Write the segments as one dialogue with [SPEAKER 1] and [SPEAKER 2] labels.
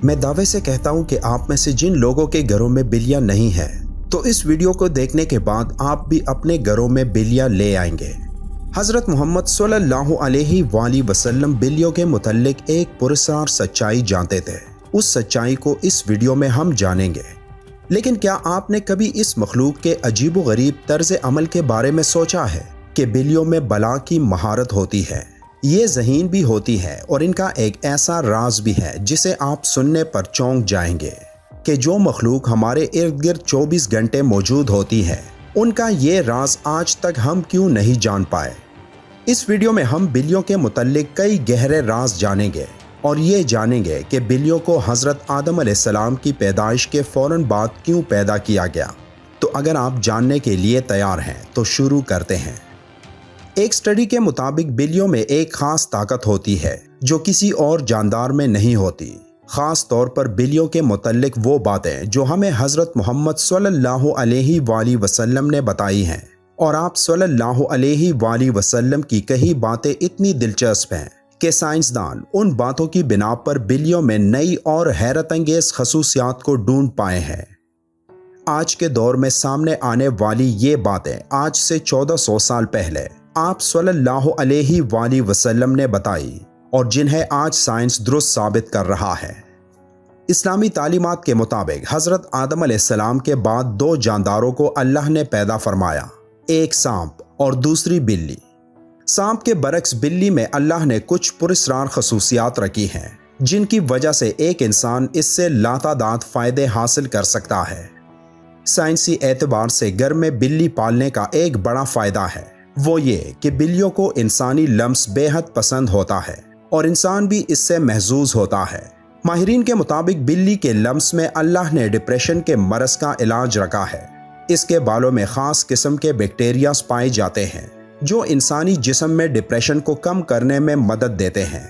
[SPEAKER 1] میں دعوے سے کہتا ہوں کہ آپ میں سے جن لوگوں کے گھروں میں بلیاں نہیں ہیں تو اس ویڈیو کو دیکھنے کے بعد آپ بھی اپنے گھروں میں بلیاں لے آئیں گے۔ حضرت محمد صلی اللہ علیہ وآلہ وسلم بلیوں کے متعلق ایک پراسرار سچائی جانتے تھے۔ اس سچائی کو اس ویڈیو میں ہم جانیں گے۔ لیکن کیا آپ نے کبھی اس مخلوق کے عجیب و غریب طرز عمل کے بارے میں سوچا ہے کہ بلیوں میں بلا کی مہارت ہوتی ہے؟ یہ ذہین بھی ہوتی ہے اور ان کا ایک ایسا راز بھی ہے جسے آپ سننے پر چونک جائیں گے کہ جو مخلوق ہمارے ارد گرد 24 گھنٹے موجود ہوتی ہے ان کا یہ راز آج تک ہم کیوں نہیں جان پائے۔ اس ویڈیو میں ہم بلیوں کے متعلق کئی گہرے راز جانیں گے اور یہ جانیں گے کہ بلیوں کو حضرت آدم علیہ السلام کی پیدائش کے فوراً بعد کیوں پیدا کیا گیا۔ تو اگر آپ جاننے کے لیے تیار ہیں تو شروع کرتے ہیں۔ ایک اسٹڈی کے مطابق بلیوں میں ایک خاص طاقت ہوتی ہے جو کسی اور جاندار میں نہیں ہوتی، خاص طور پر بلیوں کے متعلق وہ باتیں جو ہمیں حضرت محمد صلی اللہ علیہ وآلہ وسلم نے بتائی ہیں، اور آپ صلی اللہ علیہ وآلہ وسلم کی کئی باتیں اتنی دلچسپ ہیں کہ سائنسدان ان باتوں کی بنا پر بلیوں میں نئی اور حیرت انگیز خصوصیات کو ڈھونڈ پائے ہیں۔ آج کے دور میں سامنے آنے والی یہ باتیں آج سے 1400 سال پہلے آپ صلی اللہ علیہ وآلہ وسلم نے بتائی اور جنہیں آج سائنس درست ثابت کر رہا ہے۔ اسلامی تعلیمات کے مطابق حضرت آدم علیہ السلام کے بعد 2 جانداروں کو اللہ نے پیدا فرمایا، ایک سانپ اور دوسری بلی۔ سانپ کے برعکس بلی میں اللہ نے کچھ پراسرار خصوصیات رکھی ہیں جن کی وجہ سے ایک انسان اس سے لاتعداد فائدے حاصل کر سکتا ہے۔ سائنسی اعتبار سے گھر میں بلی پالنے کا ایک بڑا فائدہ ہے، وہ یہ کہ بلیوں کو انسانی لمس بے حد پسند ہوتا ہے اور انسان بھی اس سے محظوظ ہوتا ہے۔ ماہرین کے مطابق بلی کے لمس میں اللہ نے ڈپریشن کے مرض کا علاج رکھا ہے۔ اس کے بالوں میں خاص قسم کے بیکٹیریاز پائے جاتے ہیں جو انسانی جسم میں ڈپریشن کو کم کرنے میں مدد دیتے ہیں۔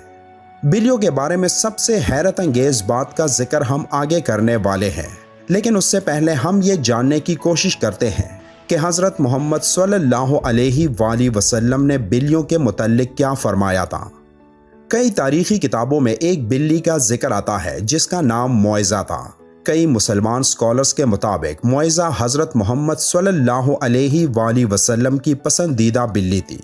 [SPEAKER 1] بلیوں کے بارے میں سب سے حیرت انگیز بات کا ذکر ہم آگے کرنے والے ہیں، لیکن اس سے پہلے ہم یہ جاننے کی کوشش کرتے ہیں کہ حضرت محمد صلی اللہ علیہ وآلہ وسلم نے بلیوں کے متعلق کیا فرمایا تھا۔ کئی تاریخی کتابوں میں ایک بلی کا ذکر آتا ہے جس کا نام معزہ تھا۔ کئی مسلمان اسکالرز کے مطابق معزہ حضرت محمد صلی اللہ علیہ وآلہ وسلم کی پسندیدہ بلی تھی۔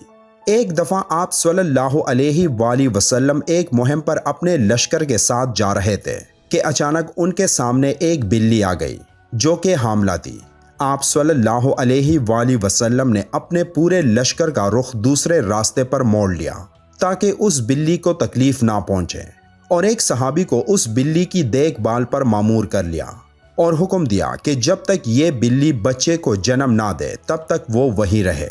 [SPEAKER 1] ایک دفعہ آپ صلی اللہ علیہ وآلہ وسلم ایک مہم پر اپنے لشکر کے ساتھ جا رہے تھے کہ اچانک ان کے سامنے ایک بلی آ گئی جو کہ حاملہ تھی۔ آپ صلی اللہ علیہ وآلہ وسلم نے اپنے پورے لشکر کا رخ دوسرے راستے پر موڑ لیا تاکہ اس بلی کو تکلیف نہ پہنچے، اور ایک صحابی کو اس بلی کی دیکھ بھال پر مامور کر لیا اور حکم دیا کہ جب تک یہ بلی بچے کو جنم نہ دے تب تک وہ وہیں رہے۔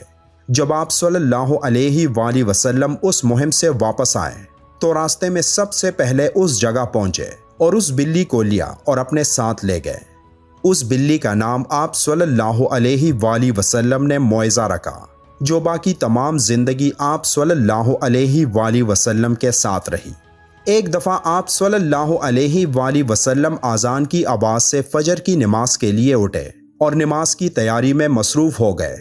[SPEAKER 1] جب آپ صلی اللہ علیہ وآلہ وسلم اس مہم سے واپس آئے تو راستے میں سب سے پہلے اس جگہ پہنچے اور اس بلی کو لیا اور اپنے ساتھ لے گئے۔ اس بلی کا نام آپ صلی اللہ علیہ وآلہ وسلم نے معزہ رکھا، جو باقی تمام زندگی آپ صلی اللہ علیہ وآلہ وسلم کے ساتھ رہی۔ ایک دفعہ آپ صلی اللہ علیہ وآلہ وسلم اذان کی آواز سے فجر کی نماز کے لیے اٹھے اور نماز کی تیاری میں مصروف ہو گئے۔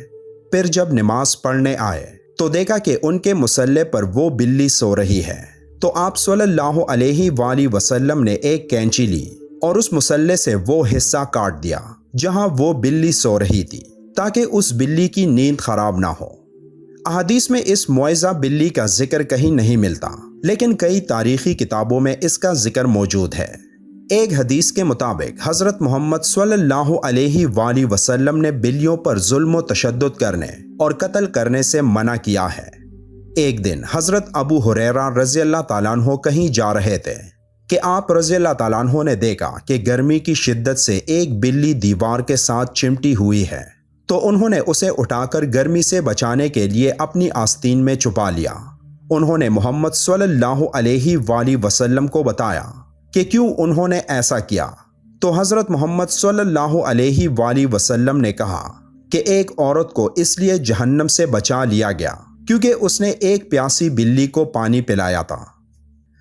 [SPEAKER 1] پھر جب نماز پڑھنے آئے تو دیکھا کہ ان کے مصلے پر وہ بلی سو رہی ہے، تو آپ صلی اللہ علیہ وآلہ وسلم نے ایک کینچی لی اور اس مصلے سے وہ حصہ کاٹ دیا جہاں وہ بلی سو رہی تھی تاکہ اس بلی کی نیند خراب نہ ہو۔ احادیث میں اس معزہ بلی کا ذکر کہیں نہیں ملتا، لیکن کئی تاریخی کتابوں میں اس کا ذکر موجود ہے۔ ایک حدیث کے مطابق حضرت محمد صلی اللہ علیہ وآلہ وسلم نے بلیوں پر ظلم و تشدد کرنے اور قتل کرنے سے منع کیا ہے۔ ایک دن حضرت ابو ہریرہ رضی اللہ تعالیٰ عنہ کہیں جا رہے تھے کہ آپ رضی اللہ تعالیٰ عنہ نے دیکھا کہ گرمی کی شدت سے ایک بلی دیوار کے ساتھ چمٹی ہوئی ہے، تو انہوں نے اسے اٹھا کر گرمی سے بچانے کے لیے اپنی آستین میں چھپا لیا۔ انہوں نے محمد صلی اللہ علیہ وآلہ وسلم کو بتایا کہ کیوں انہوں نے ایسا کیا، تو حضرت محمد صلی اللہ علیہ وآلہ وسلم نے کہا کہ ایک عورت کو اس لیے جہنم سے بچا لیا گیا کیونکہ اس نے ایک پیاسی بلی کو پانی پلایا تھا۔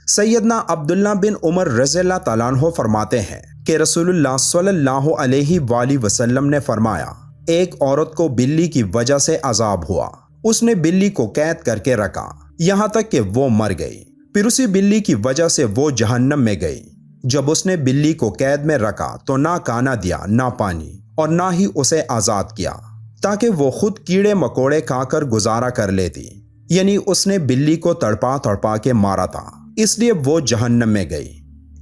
[SPEAKER 1] سیدنا عبداللہ بن عمر رضی اللہ تعالیٰ عنہ فرماتے ہیں کہ رسول اللہ صلی اللہ علیہ وآلہ وسلم نے فرمایا، ایک عورت کو بلی کی وجہ سے عذاب ہوا، اس نے بلی کو قید کر کے رکھا یہاں تک کہ وہ مر گئی، پھر اسی بلی کی وجہ سے وہ جہنم میں گئی۔ جب اس نے بلی کو قید میں رکھا تو نہ کھانا دیا، نہ پانی، اور نہ ہی اسے آزاد کیا تاکہ وہ خود کیڑے مکوڑے کھا کر گزارا کر لیتی، یعنی اس نے بلی کو تڑپا تڑپا کے مارا تھا، اس لیے وہ جہنم میں گئی۔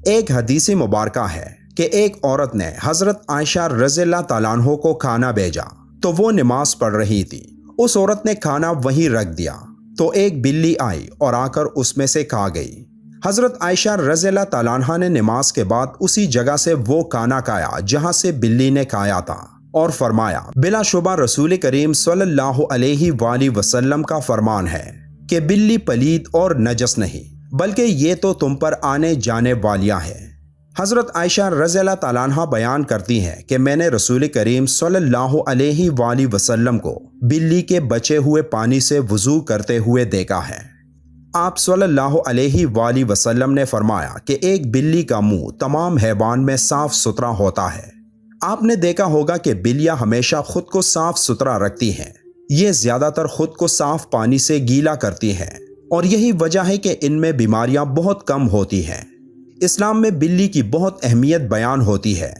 [SPEAKER 1] ایک حدیث مبارکہ ہے کہ ایک عورت نے حضرت عائشہ رضی اللہ تعالیٰ عنہ کو کھانا بھیجا تو وہ نماز پڑھ رہی تھی۔ اس عورت نے کھانا وہیں رکھ دیا تو ایک بلی آئی اور آ کر اس میں سے کھا گئی۔ حضرت عائشہ رضی اللہ تعالیٰ عنہ نے نماز کے بعد اسی جگہ سے وہ کھانا کھایا جہاں سے بلی نے کھایا تھا، اور فرمایا بلا شبہ رسول کریم صلی اللہ علیہ وآلہ وسلم کا فرمان ہے کہ بلی پلید اور نجس نہیں بلکہ یہ تو تم پر آنے جانے والیاں ہے۔ حضرت عائشہ رضی اللہ تعالیٰ عنہ بیان کرتی ہیں کہ میں نے رسول کریم صلی اللہ علیہ وآلہ وسلم کو بلی کے بچے ہوئے پانی سے وضو کرتے ہوئے دیکھا ہے۔ آپ صلی اللہ علیہ وآلہ وسلم نے فرمایا کہ ایک بلی کا منہ تمام حیوان میں صاف ستھرا ہوتا ہے۔ آپ نے دیکھا ہوگا کہ بلیاں ہمیشہ خود کو صاف ستھرا رکھتی ہیں، یہ زیادہ تر خود کو صاف پانی سے گیلا کرتی ہیں، اور یہی وجہ ہے کہ ان میں بیماریاں بہت کم ہوتی ہیں۔ اسلام میں بلی کی بہت اہمیت بیان ہوتی ہے،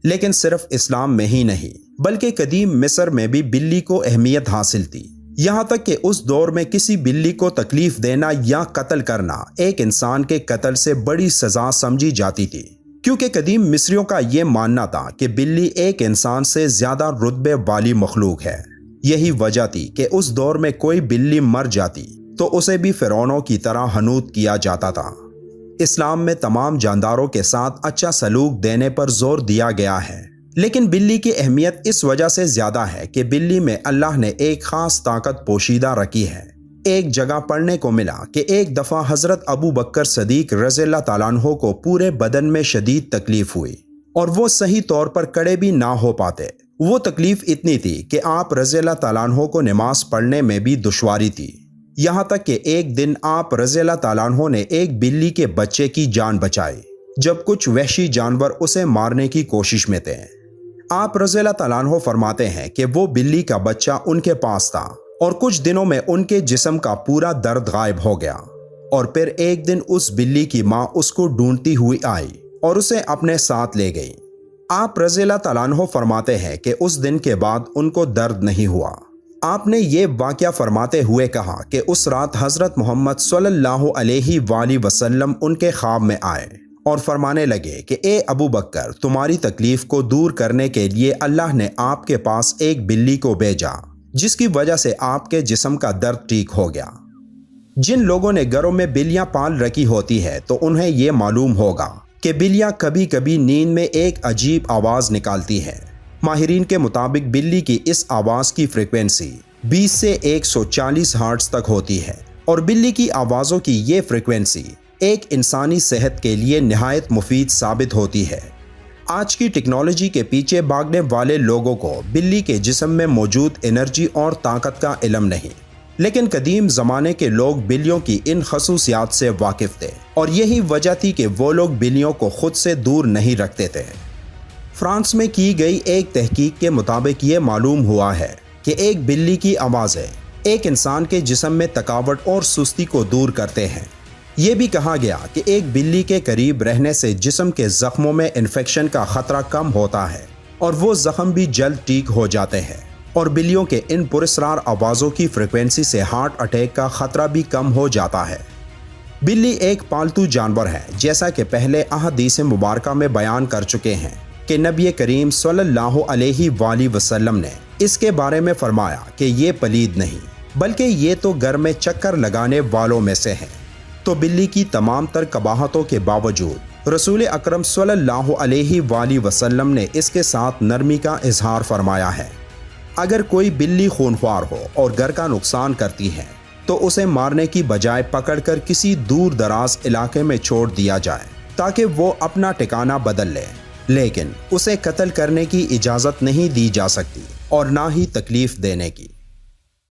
[SPEAKER 1] لیکن صرف اسلام میں ہی نہیں بلکہ قدیم مصر میں بھی بلی کو اہمیت حاصل تھی، یہاں تک کہ اس دور میں کسی بلی کو تکلیف دینا یا قتل کرنا ایک انسان کے قتل سے بڑی سزا سمجھی جاتی تھی، کیونکہ قدیم مصریوں کا یہ ماننا تھا کہ بلی ایک انسان سے زیادہ رتبے والی مخلوق ہے۔ یہی وجہ تھی کہ اس دور میں کوئی بلی مر جاتی تو اسے بھی فرعونوں کی طرح حنوط کیا جاتا تھا۔ اسلام میں تمام جانداروں کے ساتھ اچھا سلوک دینے پر زور دیا گیا ہے، لیکن بلی کی اہمیت اس وجہ سے زیادہ ہے کہ بلی میں اللہ نے ایک خاص طاقت پوشیدہ رکھی ہے۔ ایک جگہ پڑھنے کو ملا کہ ایک دفعہ حضرت ابو بکر صدیق رضی اللہ تعالیٰ عنہ کو پورے بدن میں شدید تکلیف ہوئی اور وہ صحیح طور پر کھڑے بھی نہ ہو پاتے۔ وہ تکلیف اتنی تھی کہ آپ رضی اللہ تعالیٰ عنہ کو نماز پڑھنے میں بھی دشواری تھی، یہاں تک کہ ایک دن آپ رضی اللہ تعالیٰ عنہ نے ایک بلی کے بچے کی جان بچائی جب کچھ وحشی جانور اسے مارنے کی کوشش میں تھے۔ آپ رضی اللہ تعالیٰ عنہ فرماتے ہیں کہ وہ بلی کا بچہ ان کے پاس تھا اور کچھ دنوں میں ان کے جسم کا پورا درد غائب ہو گیا، اور پھر ایک دن اس بلی کی ماں اس کو ڈھونڈتی ہوئی آئی اور اسے اپنے ساتھ لے گئی۔ آپ رضی اللہ تعالیٰ عنہ فرماتے ہیں کہ اس دن کے بعد ان کو درد نہیں ہوا۔ آپ نے یہ واقعہ فرماتے ہوئے کہا کہ اس رات حضرت محمد صلی اللہ علیہ وآلہ وسلم ان کے خواب میں آئے اور فرمانے لگے کہ اے ابو بکر، تمہاری تکلیف کو دور کرنے کے لیے اللہ نے آپ کے پاس ایک بلی کو بھیجا جس کی وجہ سے آپ کے جسم کا درد ٹھیک ہو گیا۔ جن لوگوں نے گھروں میں بلیاں پال رکھی ہوتی ہے تو انہیں یہ معلوم ہوگا کہ بلیاں کبھی کبھی نیند میں ایک عجیب آواز نکالتی ہیں۔ ماہرین کے مطابق بلی کی اس آواز کی فریکوینسی 20 سے 140 ہرٹز تک ہوتی ہے، اور بلی کی آوازوں کی یہ فریکوینسی ایک انسانی صحت کے لیے نہایت مفید ثابت ہوتی ہے۔ آج کی ٹیکنالوجی کے پیچھے بھاگنے والے لوگوں کو بلی کے جسم میں موجود انرجی اور طاقت کا علم نہیں، لیکن قدیم زمانے کے لوگ بلیوں کی ان خصوصیات سے واقف تھے، اور یہی وجہ تھی کہ وہ لوگ بلیوں کو خود سے دور نہیں رکھتے تھے۔ فرانس میں کی گئی ایک تحقیق کے مطابق یہ معلوم ہوا ہے کہ ایک بلی کی آوازیں ایک انسان کے جسم میں تھکاوٹ اور سستی کو دور کرتے ہیں۔ یہ بھی کہا گیا کہ ایک بلی کے قریب رہنے سے جسم کے زخموں میں انفیکشن کا خطرہ کم ہوتا ہے اور وہ زخم بھی جلد ٹھیک ہو جاتے ہیں، اور بلیوں کے ان پراسرار آوازوں کی فریکوینسی سے ہارٹ اٹیک کا خطرہ بھی کم ہو جاتا ہے۔ بلی ایک پالتو جانور ہے، جیسا کہ پہلے احادیث مبارکہ میں بیان کر چکے ہیں کہ نبی کریم صلی اللہ علیہ وآلہ وسلم نے اس کے بارے میں فرمایا کہ یہ پلید نہیں بلکہ یہ تو گھر میں چکر لگانے والوں میں سے ہے۔ تو بلی کی تمام تر قباحتوں کے باوجود رسول اکرم صلی اللہ علیہ وآلہ وسلم نے اس کے ساتھ نرمی کا اظہار فرمایا ہے۔ اگر کوئی بلی خونخوار ہو اور گھر کا نقصان کرتی ہے تو اسے مارنے کی بجائے پکڑ کر کسی دور دراز علاقے میں چھوڑ دیا جائے تاکہ وہ اپنا ٹھکانہ بدل لے، لیکن اسے قتل کرنے کی اجازت نہیں دی جا سکتی اور نہ ہی تکلیف دینے کی۔